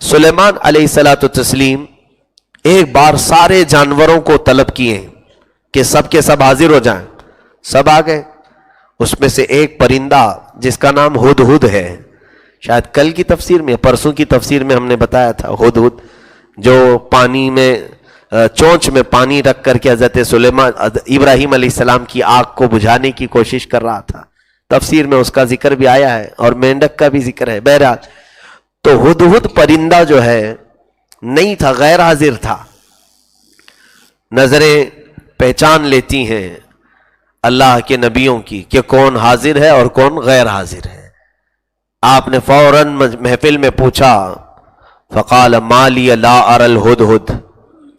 سلیمان علیہ الصلوۃ والتسلیم ایک بار سارے جانوروں کو طلب کیے کہ سب کے سب حاضر ہو جائیں. سب آ گئے. اس میں سے ایک پرندہ جس کا نام ہدہد ہے، شاید کل کی تفسیر میں پرسوں کی تفسیر میں ہم نے بتایا تھا، ہدہد جو پانی میں چونچ میں پانی رکھ کر کے حضرت سلیمان ابراہیم علیہ السلام کی آگ کو بجھانے کی کوشش کر رہا تھا. تفسیر میں اس کا ذکر بھی آیا ہے اور مینڈک کا بھی ذکر ہے. بہرحال تو ہدہد پرندہ جو ہے نہیں تھا، غیر حاضر تھا. نظریں پہچان لیتی ہیں اللہ کے نبیوں کی کہ کون حاضر ہے اور کون غیر حاضر ہے. آپ نے فوراً محفل میں پوچھا، فقال ما لی لا اری الہدہد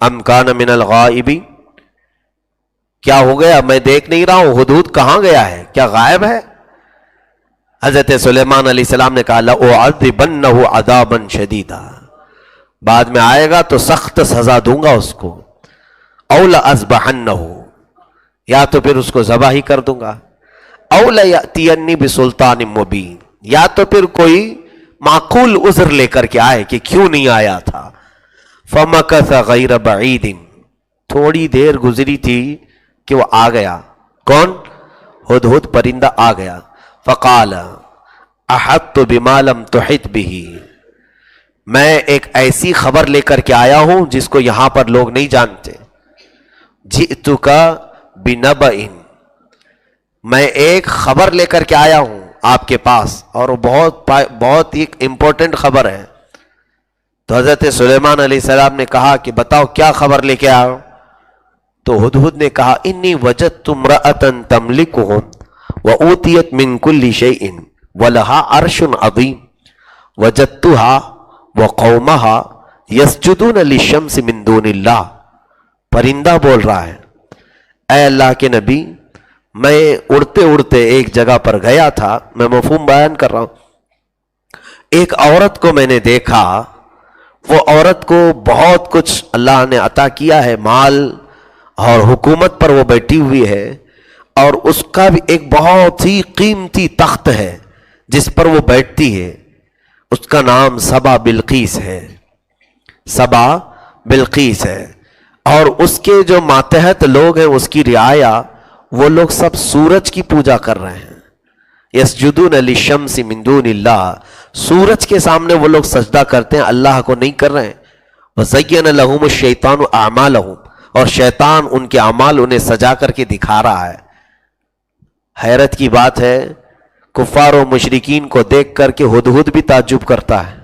ام کان من الغائبین، کیا ہو گیا میں دیکھ نہیں رہا ہوں، ہدہد کہاں گیا ہے، کیا غائب ہے؟ حضرت سلیمان علیہ السلام نے کہا لأعذبنہ عذابا شدیدا، بعد میں آئے گا تو سخت سزا دوں گا اس کو، او لأذبحنہ، یا تو پھر اس کو ذبح ہی کر دوں گا، او لیأتینی بسلطان مبین، یا تو پھر کوئی معقول عذر لے کر کے آئے کہ کیوں نہیں آیا تھا. فمکث غیر بعید، تھوڑی دیر گزری تھی کہ وہ آ گیا. کون؟ ہدہد پرندہ آ گیا. فقال احطت بما لم تحط به، میں ایک ایسی خبر لے کر کے آیا ہوں جس کو یہاں پر لوگ نہیں جانتے. جئتک بنبأ، میں ایک خبر لے کر کے آیا ہوں آپ کے پاس، اور وہ بہت ایک امپورٹنٹ خبر ہے. تو حضرت سلیمان علیہ السلام نے کہا کہ بتاؤ کیا خبر لے کے آؤ؟ تو ہدہد نے کہا انی وجدت امرأة تملکهم وأوتیت من کل شیء ولها عرش عظیم وجدتها وقومها یسجدون للشمس من دون اللہ. پرندہ بول رہا ہے، اے اللہ کے نبی، میں اڑتے اڑتے ایک جگہ پر گیا تھا، میں مفہوم بیان کر رہا ہوں، ایک عورت کو میں نے دیکھا، وہ عورت کو بہت کچھ اللہ نے عطا کیا ہے، مال اور حکومت پر وہ بیٹھی ہوئی ہے، اور اس کا بھی ایک بہت ہی قیمتی تخت ہے جس پر وہ بیٹھتی ہے. اس کا نام سبا بلقیس ہے، سبا بلقیس ہے. اور اس کے جو ماتحت لوگ ہیں، اس کی رعایا، وہ لوگ سب سورج کی پوجا کر رہے ہیں. یسجدون للشمس من دون اللہ، سورج کے سامنے وہ لوگ سجدہ کرتے ہیں، اللہ کو نہیں کر رہے ہیں. وزین لہم الشیطان اعمالہم، اور شیطان ان کے اعمال انہیں سجا کر کے دکھا رہا ہے. حیرت کی بات ہے، کفار و مشرکین کو دیکھ کر کے ہدہد بھی تعجب کرتا ہے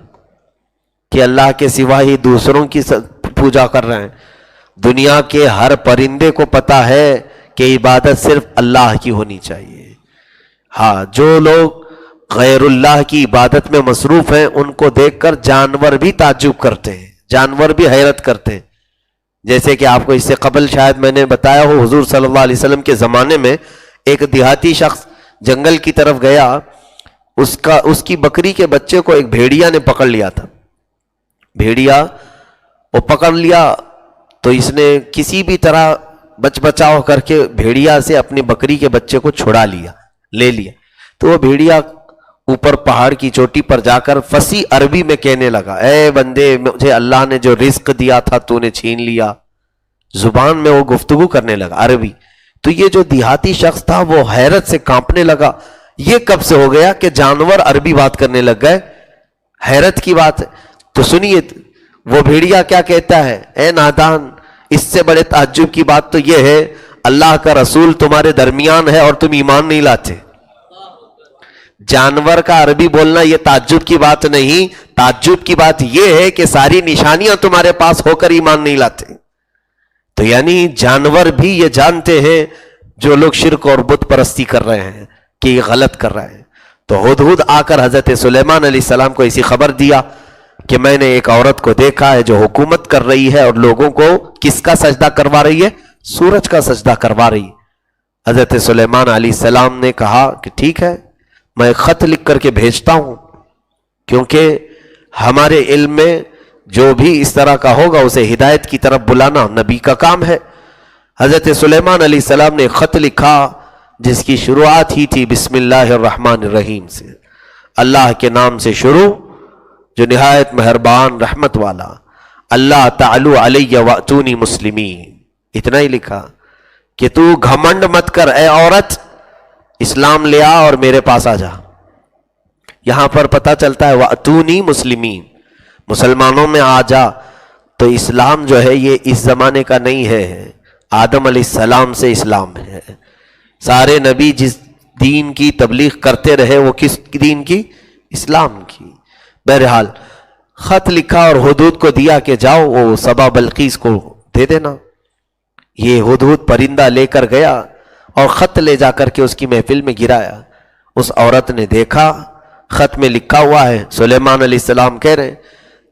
کہ اللہ کے سوا ہی دوسروں کی پوجا کر رہے ہیں. دنیا کے ہر پرندے کو پتا ہے کہ عبادت صرف اللہ کی ہونی چاہیے. ہاں، جو لوگ غیر اللہ کی عبادت میں مصروف ہیں ان کو دیکھ کر جانور بھی تعجب کرتے ہیں، جانور بھی حیرت کرتے ہیں. جیسے کہ آپ کو اس سے قبل شاید میں نے بتایا ہو، حضور صلی اللہ علیہ وسلم کے زمانے میں ایک دیہاتی شخص جنگل کی طرف گیا، اس کی بکری کے بچے کو ایک بھیڑیا نے پکڑ لیا تھا. بھیڑیا وہ پکڑ لیا تو اس نے کسی بھی طرح بچاؤ کر کے بھیڑیا سے اپنی بکری کے بچے کو چھڑا لیا، لے لیا. تو وہ بھیڑیا اوپر پہاڑ کی چوٹی پر جا کر فصیح عربی میں کہنے لگا، اے بندے، مجھے اللہ نے جو رزق دیا تھا تو نے چھین لیا. زبان میں وہ گفتگو کرنے لگا عربی. تو یہ جو دیہاتی شخص تھا وہ حیرت سے کانپنے لگا، یہ کب سے ہو گیا کہ جانور عربی بات کرنے لگ گئے؟ حیرت کی بات ہے. تو سنیے وہ بھیڑیا کیا کہتا ہے، اے نادان، اس سے بڑے تعجب کی بات تو یہ ہے اللہ کا رسول تمہارے درمیان ہے اور تم ایمان نہیں لاتے. جانور کا عربی بولنا یہ تعجب کی بات نہیں، تعجب کی بات یہ ہے کہ ساری نشانیاں تمہارے پاس ہو کر ایمان نہیں لاتے. تو یعنی جانور بھی یہ جانتے ہیں جو لوگ شرک اور بت پرستی کر رہے ہیں کہ یہ غلط کر رہے ہیں. تو ہدہد آ کر حضرت سلیمان علیہ السلام کو اسی خبر دیا کہ میں نے ایک عورت کو دیکھا ہے جو حکومت کر رہی ہے اور لوگوں کو کس کا سجدہ کروا رہی ہے؟ سورج کا سجدہ کروا رہی ہے. حضرت سلیمان علیہ السلام نے کہا کہ ٹھیک ہے، میں خط لکھ کر کے بھیجتا ہوں، کیونکہ ہمارے علم میں جو بھی اس طرح کا ہوگا اسے ہدایت کی طرف بلانا نبی کا کام ہے. حضرت سلیمان علیہ السلام نے خط لکھا جس کی شروعات ہی تھی بسم اللہ الرحمن الرحیم سے، اللہ کے نام سے شروع جو نہایت مہربان رحمت والا، اللہ تعالو علیہ واتونی مسلمین، اتنا ہی لکھا کہ تو گھمنڈ مت کر اے عورت، اسلام لے آ اور میرے پاس آ جا۔ یہاں پر پتہ چلتا ہے واتونی مسلمین، مسلمانوں میں آ جا۔ تو اسلام جو ہے یہ اس زمانے کا نہیں ہے، آدم علیہ السلام سے اسلام ہے۔ سارے نبی جس دین کی تبلیغ کرتے رہے وہ کس دین کی؟ اسلام کی۔ بہرحال خط لکھا اور ہدہد کو دیا کہ جاؤ وہ سبا بلقیس کو دے دینا۔ یہ ہدہد پرندہ لے کر گیا اور خط لے جا کر کے اس کی محفل میں گرایا۔ اس عورت نے دیکھا خط میں لکھا ہوا ہے، سلیمان علیہ السلام کہہ رہے ہیں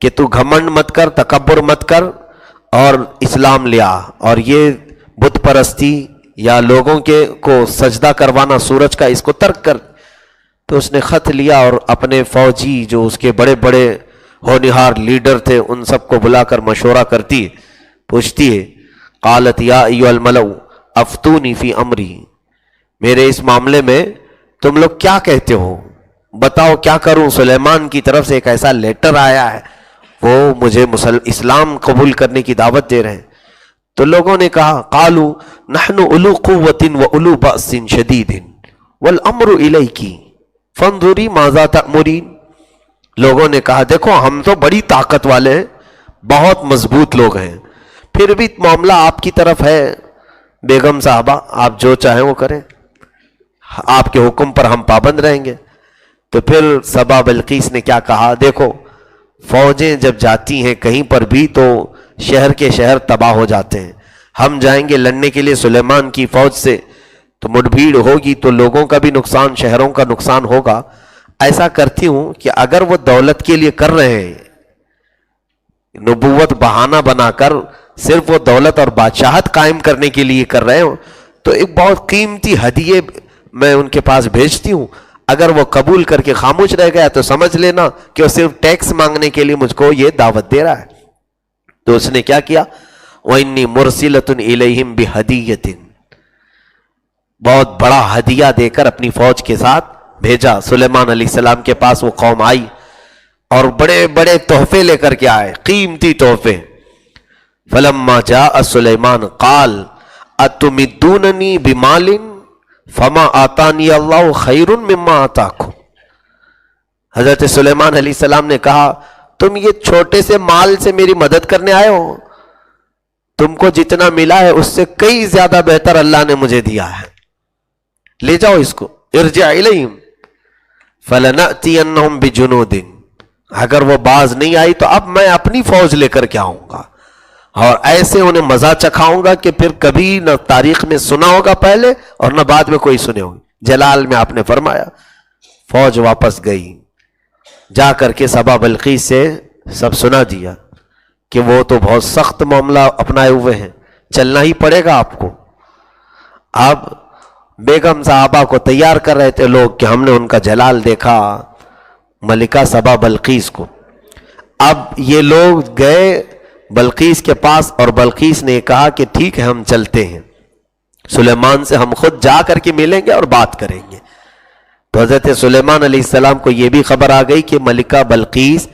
کہ تو گھمنڈ مت کر، تکبر مت کر اور اسلام لیا، اور یہ بت پرستی یا لوگوں کے کو سجدہ کروانا سورج کا، اس کو ترک کر۔ تو اس نے خط لیا اور اپنے فوجی جو اس کے بڑے بڑے ہونہار لیڈر تھے ان سب کو بلا کر مشورہ کرتی ہے، پوچھتی ہے، قالت یا ایھا الملأ افتونی فی امری، میرے اس معاملے میں تم لوگ کیا کہتے ہو، بتاؤ کیا کروں۔ سلیمان کی طرف سے ایک ایسا لیٹر آیا ہے، وہ مجھے اسلام قبول کرنے کی دعوت دے رہے ہیں۔ تو لوگوں نے کہا قالوا نحن اولو قوۃ واولو بأس شدید والامر الیک فانظری ماذا تأمرین۔ لوگوں نے کہا دیکھو ہم تو بڑی طاقت والے ہیں، بہت مضبوط لوگ ہیں، پھر بھی معاملہ آپ کی طرف ہے، بیگم صاحبہ آپ جو چاہیں وہ کریں، آپ کے حکم پر ہم پابند رہیں گے۔ تو پھر سبا بلقیس نے کیا کہا، دیکھو فوجیں جب جاتی ہیں کہیں پر بھی تو شہر کے شہر تباہ ہو جاتے ہیں، ہم جائیں گے لڑنے کے لیے سلیمان کی فوج سے تو مٹ بھیڑ ہوگی تو لوگوں کا بھی نقصان، شہروں کا نقصان ہوگا۔ ایسا کرتی ہوں کہ اگر وہ دولت کے لیے کر رہے ہیں، نبوت بہانہ بنا کر صرف وہ دولت اور بادشاہت قائم کرنے کے لیے کر رہے ہوں تو ایک بہت قیمتی ہدیے میں ان کے پاس بھیجتی ہوں، اگر وہ قبول کر کے خاموش رہ گیا تو سمجھ لینا کہ وہ صرف ٹیکس مانگنے کے لیے مجھ کو یہ دعوت دے رہا ہے۔ تو اس نے کیا کیا، وَإِنِّي مُرْسِلَةٌ إِلَيْهِمْ بِهَدِيَّةٍ، بہت بڑا ہدیہ دے کر اپنی فوج کے ساتھ بھیجا۔ سلیمان علیہ السلام کے پاس وہ قوم آئی اور بڑے بڑے تحفے لے کر کے آئے، قیمتی تحفے۔ فَلَمَّا جَاءَ سُلَيْمَانُ قَالَ أَتُمِدُّونَنِي بِمَالٍ فَمَا آتَانِيَ اللَّهُ خَيْرٌ مِّمَّا آتَاكُمْ۔ حضرت سلیمان علیہ السلام نے کہا تم یہ چھوٹے سے مال سے میری مدد کرنے آئے ہو، تم کو جتنا ملا ہے اس سے کئی زیادہ بہتر اللہ نے مجھے دیا ہے، لے جاؤ اس کو۔ ارجع الیہم فلنأتینہم بجنود، اگر وہ باز نہیں آئی تو اب میں اپنی فوج لے کر کے آؤں گا اور ایسے انہیں مزہ چکھاؤں گا کہ پھر کبھی نہ تاریخ میں سنا ہوگا پہلے اور نہ بعد میں کوئی سنے ہوگی۔ جلال میں آپ نے فرمایا۔ فوج واپس گئی، جا کر کے سبا بلقیس سے سب سنا دیا کہ وہ تو بہت سخت معاملہ اپنائے ہوئے ہیں، چلنا ہی پڑے گا آپ کو۔ اب بیگم صاحبہ کو تیار کر رہے تھے لوگ کہ ہم نے ان کا جلال دیکھا، ملکہ سبا بلقیس کو۔ اب یہ لوگ گئے بلقیس کے پاس اور بلقیس نے کہا کہ ٹھیک ہے ہم چلتے ہیں، سلیمان سے ہم خود جا کر کے ملیں گے اور بات کریں گے۔ تو حضرت سلیمان علیہ السلام کو یہ بھی خبر آ گئی کہ ملکہ بلقیس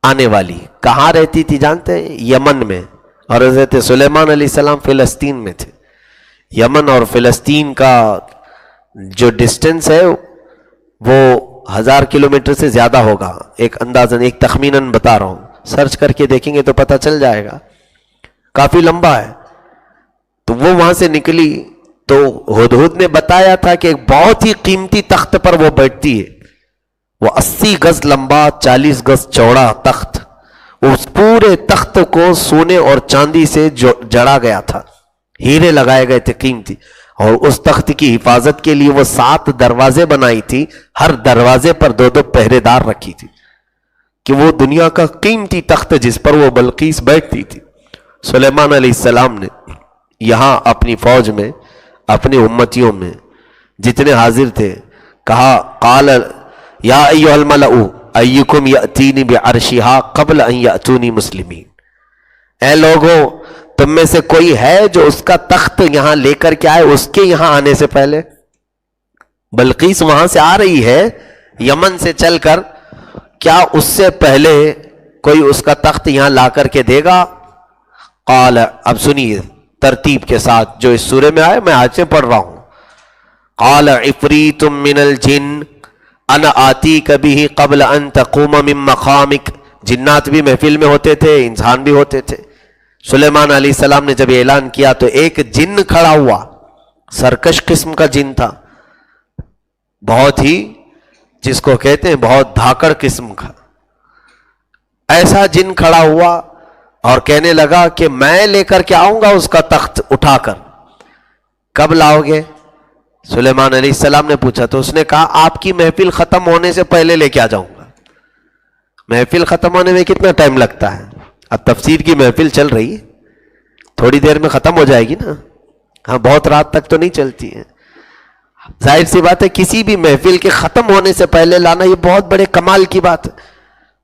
آنے والی۔ کہاں رہتی تھی جانتے ہیں؟ یمن میں، اور حضرت سلیمان علیہ السلام فلسطین میں تھے۔ یمن اور فلسطین کا جو ڈسٹنس ہے وہ 1000 کلومیٹر سے زیادہ ہوگا، ایک اندازاً، ایک تخمیناً بتا رہا ہوں، سرچ کر کے دیکھیں گے تو پتہ چل جائے گا، کافی لمبا ہے۔ تو وہ وہاں سے نکلی تو ہدہد نے بتایا تھا کہ ایک بہت ہی قیمتی تخت پر وہ بیٹھتی ہے، وہ 80 گز لمبا 40 گز چوڑا تخت، اس پورے تخت کو سونے اور چاندی سے جڑا گیا تھا، ہیرے لگائے گئے تھے قیمتی، اور اس تخت کی حفاظت کے لیے وہ 7 دروازے بنائی تھی، ہر دروازے پر 2 پہرے دار رکھی تھی کہ وہ دنیا کا قیمتی تخت جس پر وہ بلقیس بیٹھتی تھی۔ سلیمان علیہ السلام نے یہاں اپنی فوج میں، اپنی امتیوں میں جتنے حاضر تھے کہا، قال یا ایھا الملأ ایکم یأتینی بعرشھا قبل ان یأتونی مسلمین، اے لوگوں تم میں سے کوئی ہے جو اس کا تخت یہاں لے کر کے آئے اس کے یہاں آنے سے پہلے؟ بلقیس وہاں سے آ رہی ہے یمن سے چل کر، کیا اس سے پہلے کوئی اس کا تخت یہاں لا کر کے دے گا؟ قال، اب سنیے ترتیب کے ساتھ جو اس سورے میں آئے، میں آج سے پڑھ رہا ہوں. قال عفریت من الجن انا آتیک بہ قبل ان تقوم من مقامک. جنات بھی محفل میں ہوتے تھے، انسان بھی ہوتے تھے. سلیمان علیہ السلام نے جب اعلان کیا تو ایک جن کھڑا ہوا، سرکش قسم کا جن تھا، بہت ہی جس کو کہتے ہیں بہت دھاکڑ قسم کا. ایسا جن کھڑا ہوا اور کہنے لگا کہ میں لے کر کے آؤں گا اس کا تخت اٹھا کر. کب لاؤ گے؟ سلیمان علیہ السلام نے پوچھا تو اس نے کہا آپ کی محفل ختم ہونے سے پہلے لے کے آ جاؤں گا. محفل ختم ہونے میں کتنا ٹائم لگتا ہے؟ اب تفسیر کی محفل چل رہی ہے، تھوڑی دیر میں ختم ہو جائے گی نا. ہاں، بہت رات تک تو نہیں چلتی ہے. ظاہر سی بات ہے کسی بھی محفل کے ختم ہونے سے پہلے لانا یہ بہت بڑے کمال کی بات ہے.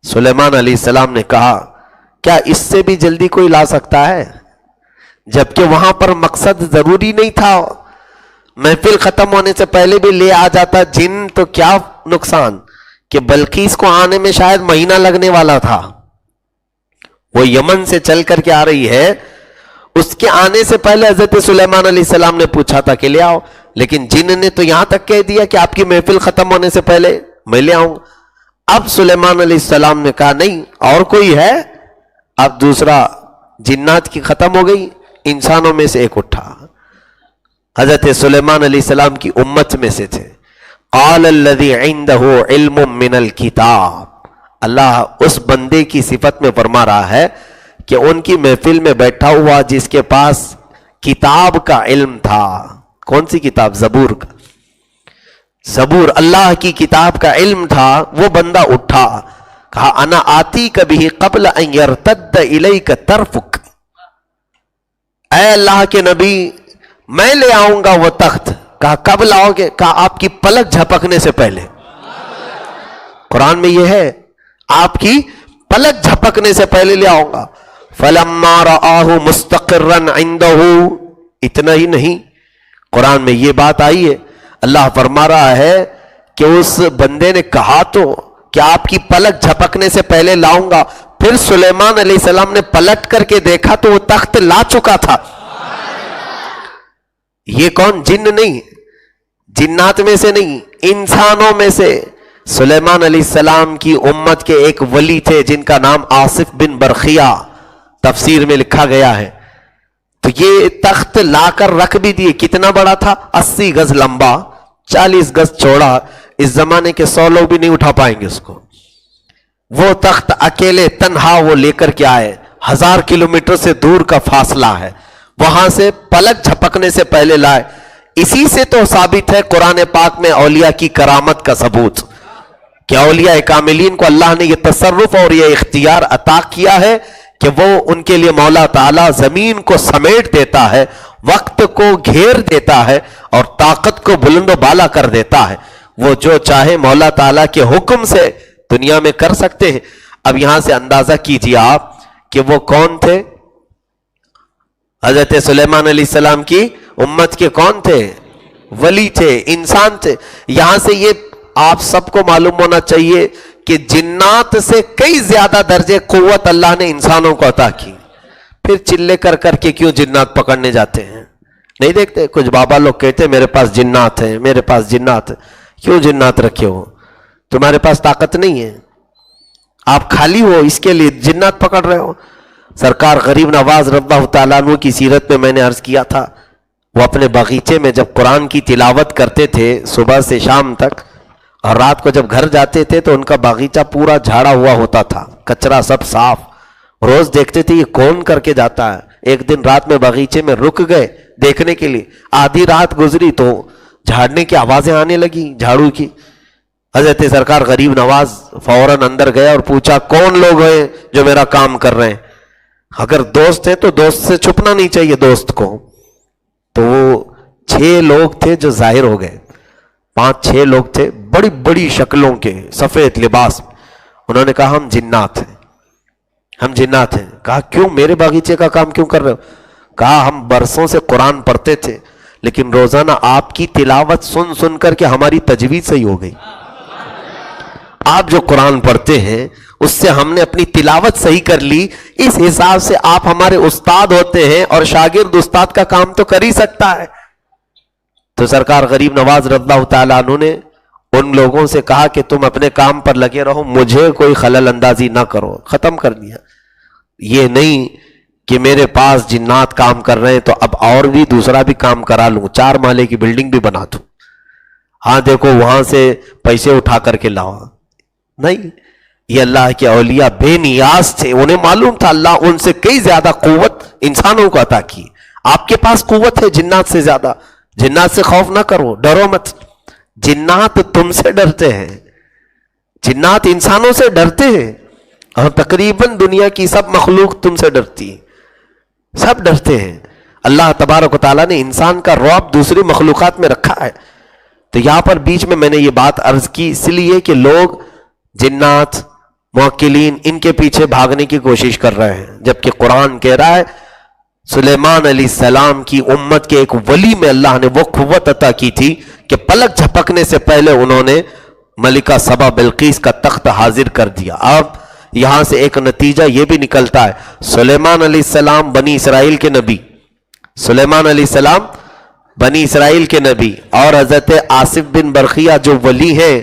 سلیمان علیہ السلام نے کہا کیا اس سے بھی جلدی کوئی لا سکتا ہے؟ جبکہ وہاں پر مقصد ضروری نہیں تھا، محفل ختم ہونے سے پہلے بھی لے آ جاتا جن تو کیا نقصان کہ بلقیس کو آنے میں شاید مہینہ لگنے والا تھا. وہ یمن سے چل کر کے آ رہی ہے، اس کے آنے سے پہلے حضرت سلیمان علیہ السلام نے پوچھا تھا کہ لے آؤ، لیکن جن نے تو یہاں تک کہہ دیا کہ آپ کی محفل ختم ہونے سے پہلے میں لے آؤں. اب سلیمان علیہ السلام نے کہا نہیں اور کوئی ہے؟ اب دوسرا جنات کی ختم ہو گئی، انسانوں میں سے ایک اٹھا، حضرت سلیمان علیہ السلام کی امت میں سے تھے. قال الذی عنده علم من الکتاب. اللہ اس بندے کی صفت میں فرما رہا ہے کہ ان کی محفل میں بیٹھا ہوا جس کے پاس کتاب کا علم تھا. کون سی کتاب؟ زبور کا. زبور، اللہ کی کتاب کا علم تھا. وہ بندہ اٹھا، کہا انا آتی کبھی قبل ان یرتد الیک طرفک. اے اللہ کے نبی میں لے آؤں گا وہ تخت. کہا کب لاؤ گے؟ کہا آپ کی پلک جھپکنے سے پہلے. قرآن میں یہ ہے آپ کی پلک جھپکنے سے پہلے لے آؤں گا. فلما رآہ مستقرا عنده. اتنا ہی نہیں، قرآن میں یہ بات آئی ہے، اللہ فرما رہا ہے کہ اس بندے نے کہا تو کہ آپ کی پلک جھپکنے سے پہلے لاؤں گا. پھر سلیمان علیہ السلام نے پلٹ کر کے دیکھا تو وہ تخت لا چکا تھا. یہ کون؟ جن نہیں، جنات میں سے نہیں، انسانوں میں سے. سلیمان علیہ السلام کی امت کے ایک ولی تھے جن کا نام آصف بن برخیہ، تفسیر میں لکھا گیا ہے. تو یہ تخت لا کر رکھ بھی دیے. کتنا بڑا تھا؟ 80 گز لمبا، 40 گز چوڑا. اس زمانے کے 100 لوگ بھی نہیں اٹھا پائیں گے اس کو. وہ تخت اکیلے تنہا وہ لے کر کے آئے. 1000 کلومیٹر سے دور کا فاصلہ ہے، وہاں سے پلک جھپکنے سے پہلے لائے. اسی سے تو ثابت ہے قرآن پاک میں اولیاء کی کرامت کا ثبوت کہ اولیاء کاملین کو اللہ نے یہ تصرف اور یہ اختیار عطا کیا ہے کہ وہ ان کے لیے مولا تعالیٰ زمین کو سمیٹ دیتا ہے، وقت کو گھیر دیتا ہے اور طاقت کو بلند و بالا کر دیتا ہے. وہ جو چاہے مولا تعالیٰ کے حکم سے دنیا میں کر سکتے ہیں. اب یہاں سے اندازہ کیجیے آپ کہ وہ کون تھے؟ حضرت سلیمان علیہ السلام کی امت کے کون تھے؟ ولی تھے، انسان تھے. یہاں سے یہ آپ سب کو معلوم ہونا چاہیے کہ جنات سے کئی زیادہ درجے قوت اللہ نے انسانوں کو عطا کی. پھر چلے کر کر کے کیوں جنات پکڑنے جاتے ہیں؟ نہیں دیکھتے کچھ بابا لوگ کہتے ہیں میرے پاس جنات ہیں، میرے پاس جنات ہیں. کیوں جنات رکھے ہو؟ تمہارے پاس طاقت نہیں ہے، آپ خالی ہو، اس کے لیے جنات پکڑ رہے ہو. سرکار غریب نواز رضی اللہ تعالیٰ عنہ کی سیرت میں نے عرض کیا تھا، وہ اپنے باغیچے میں جب قرآن کی تلاوت کرتے تھے صبح سے شام تک، اور رات کو جب گھر جاتے تھے تو ان کا باغیچہ پورا جھاڑا ہوا ہوتا تھا، کچرا سب صاف. روز دیکھتے تھے یہ کون کر کے جاتا ہے. ایک دن رات میں باغیچے میں رک گئے دیکھنے کے لیے. آدھی رات گزری تو جھاڑنے کی آوازیں آنے لگی، جھاڑو کی. حضرت سرکار غریب نواز فوراً اندر گیا اور پوچھا کون لوگ ہیں جو میرا کام کر رہے ہیں؟ اگر دوست ہے تو دوست سے چھپنا نہیں چاہیے دوست کو. تو وہ 6 لوگ تھے جو ظاہر ہو گئے، 5-6 لوگ تھے بڑی بڑی شکلوں کے، سفید لباس. انہوں نے کہا ہم جنات ہیں، ہم جنات ہیں. کہا کیوں؟ میرے باغیچے کا کام کیوں کر رہے ہو؟ کہا ہم برسوں سے قرآن پڑھتے تھے لیکن روزانہ آپ کی تلاوت سن سن کر کے ہماری تجوید صحیح ہو گئی. آپ جو قرآن پڑھتے ہیں اس سے ہم نے اپنی تلاوت صحیح کر لی، اس حساب سے آپ ہمارے استاد ہوتے ہیں اور شاگرد استاد کا کام تو کر ہی سکتا ہے۔ تو سرکار غریب نواز رضی اللہ تعالیٰ عنہ نے ان لوگوں سے کہا کہ تم اپنے کام پر لگے رہو، مجھے کوئی خلل اندازی نہ کرو، ختم کر دیا۔ یہ نہیں کہ میرے پاس جنات کام کر رہے ہیں تو اب اور بھی دوسرا بھی کام کرا لوں، 4 مالے کی بلڈنگ بھی بنا دوں، ہاں دیکھو وہاں سے پیسے اٹھا کر کے لاؤ۔ نہیں، یہ اللہ کے اولیاء بے نیاز تھے، انہیں معلوم تھا اللہ ان سے کئی زیادہ قوت انسانوں کو عطا کی۔ آپ کے پاس قوت ہے جنات سے زیادہ، جنات سے خوف نہ کرو، ڈرو مت، جنات تم سے ڈرتے ہیں، جنات انسانوں سے ڈرتے ہیں، اور تقریباً دنیا کی سب مخلوق تم سے ڈرتی ہے، سب ڈرتے ہیں۔ اللہ تبارک و تعالیٰ نے انسان کا رعب دوسری مخلوقات میں رکھا ہے۔ تو یہاں پر بیچ میں نے یہ بات عرض کی اس لیے کہ لوگ جنات، موکلین، ان کے پیچھے بھاگنے کی کوشش کر رہے ہیں، جبکہ قرآن کہہ رہا ہے سلیمان علیہ السلام کی امت کے ایک ولی میں اللہ نے وہ قوت عطا کی تھی کہ پلک جھپکنے سے پہلے انہوں نے ملکہ سبا بلقیس کا تخت حاضر کر دیا۔ اب یہاں سے ایک نتیجہ یہ بھی نکلتا ہے، سلیمان علیہ السلام بنی اسرائیل کے نبی، سلیمان علیہ السلام بنی اسرائیل کے نبی، اور حضرت آصف بن برقیہ جو ولی ہیں،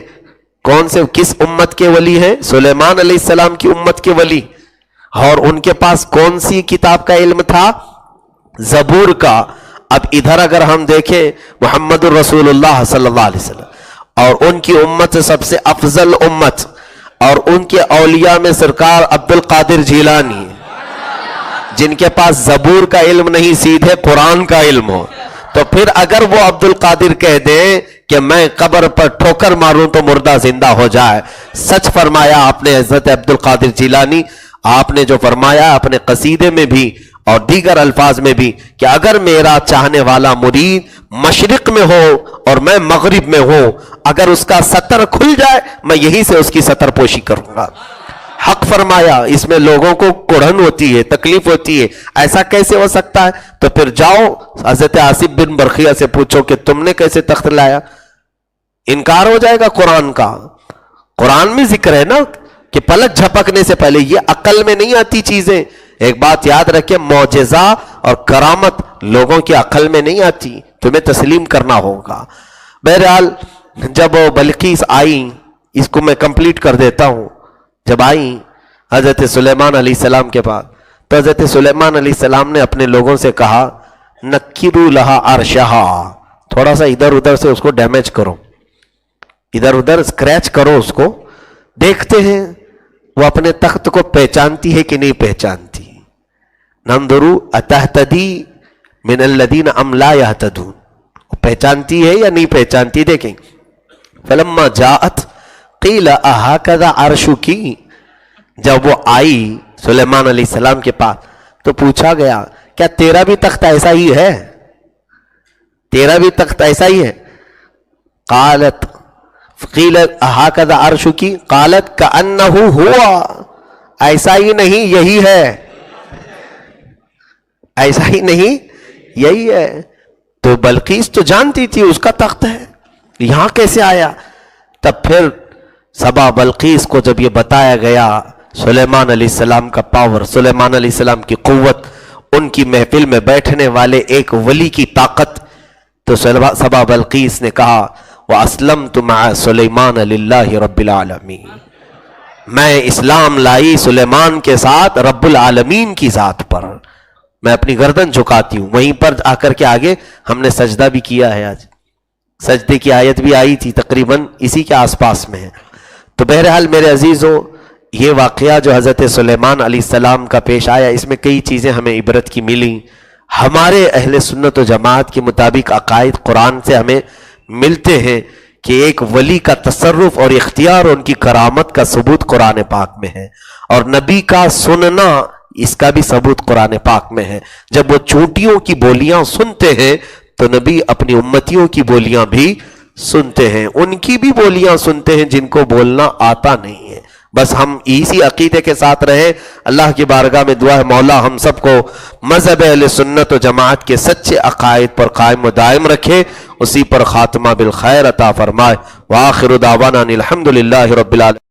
کون سے کس امت کے ولی ہیں؟ سلیمان علیہ السلام کی امت کے ولی، اور ان کے پاس کون سی کتاب کا علم تھا؟ زبور کا۔ اب ادھر اگر ہم دیکھیں محمد الرسول اللہ صلی اللہ علیہ وسلم اور ان کی امت سب سے افضل امت، اور ان کے اولیاء میں سرکار عبد القادر جیلانی، جن کے پاس زبور کا علم نہیں سیدھے قرآن کا علم ہو، تو پھر اگر وہ عبد القادر کہہ دیں کہ میں قبر پر ٹھوکر ماروں تو مردہ زندہ ہو جائے، سچ فرمایا آپ نے حضرت عبد القادر جیلانی، آپ نے جو فرمایا اپنے قصیدے میں بھی اور دیگر الفاظ میں بھی کہ اگر میرا چاہنے والا مرید مشرق میں ہو اور میں مغرب میں ہوں، اگر اس کا ستر کھل جائے میں یہی سے اس کی ستر پوشی کروں گا۔ حق فرمایا، اس میں لوگوں کو کڑھن ہوتی ہے، تکلیف ہوتی ہے، ایسا کیسے ہو سکتا ہے؟ تو پھر جاؤ حضرت آصف بن برقیہ سے پوچھو کہ تم نے کیسے تخت لایا؟ انکار ہو جائے گا قرآن کا۔ قرآن میں ذکر ہے نا کہ پلک جھپکنے سے پہلے، یہ عقل میں نہیں آتی چیزیں۔ ایک بات یاد رکھیں، معجزہ اور کرامت لوگوں کی عقل میں نہیں آتی، تمہیں تسلیم کرنا ہوگا۔ بہرحال جب وہ بلقیس آئی، اس کو میں کمپلیٹ کر دیتا ہوں، جب آئی حضرت سلیمان علیہ السلام کے پاس، تو حضرت سلیمان علیہ السلام نے اپنے لوگوں سے کہا نکروا لہا عرشہا، تھوڑا سا ادھر ادھر سے اس کو ڈیمیج کرو، ادھر ادھر اسکریچ کرو اس کو، دیکھتے ہیں وہ اپنے تخت کو پہچانتی ہے کہ نہیں پہچانتی۔ ننظروا اتہتدی من الذین ام لا یہتدون، پہچانتی ہے یا نہیں پہچانتی، دیکھیں۔ فلما جاءت قیل اہکذا عرشکی، جب وہ آئی سلیمان علیہ السلام کے پاس تو پوچھا گیا کیا تیرا بھی تخت ایسا ہی ہے؟ تیرا بھی تخت ایسا ہی ہے؟ قالت قیل اہکذا عرشکی قالت کأنہ ہوا، ایسا ہی نہیں یہی ہے، ایسا ہی نہیں یہی ہے۔ تو بلقیس تو جانتی تھی اس کا تخت ہے، یہاں کیسے آیا؟ تب پھر سبا بلقیس کو جب یہ بتایا گیا سلیمان علیہ السلام کا پاور، سلیمان علیہ السلام کی قوت، ان کی محفل میں بیٹھنے والے ایک ولی کی طاقت، تو سبا بلقیس نے کہا وَأَسْلَمْتُ مَعَ سُلَيْمَانَ لِلَّهِ رَبِّ الْعَالَمِينَ، میں اسلام لائی سلیمان کے ساتھ رب العالمین کی ذات پر، میں اپنی گردن جھکاتی ہوں۔ وہیں پر آ کر کے آگے ہم نے سجدہ بھی کیا ہے، آج سجدے کی آیت بھی آئی تھی، تقریباً اسی کے آس پاس میں ہے۔ تو بہرحال میرے عزیزوں، یہ واقعہ جو حضرت سلیمان علیہ السلام کا پیش آیا، اس میں کئی چیزیں ہمیں عبرت کی ملی۔ ہمارے اہل سنت و جماعت کے مطابق عقائد قرآن سے ہمیں ملتے ہیں کہ ایک ولی کا تصرف اور اختیار، ان کی کرامت کا ثبوت قرآن پاک میں ہے، اور نبی کا سننا، اس کا بھی ثبوت قرآن پاک میں ہے۔ جب وہ چونٹیوں کی بولیاں سنتے ہیں تو نبی اپنی امتیوں کی بولیاں بھی سنتے ہیں، ان کی بھی بولیاں سنتے ہیں جن کو بولنا آتا نہیں ہے۔ بس ہم اسی عقیدے کے ساتھ رہیں۔ اللہ کی بارگاہ میں دعا ہے مولا ہم سب کو مذہب اہل سنت و جماعت کے سچے عقائد پر قائم و دائم رکھے، اسی پر خاتمہ بالخیر عطا فرمائے۔ وآخر دعوانا الحمدللہ رب العالمین۔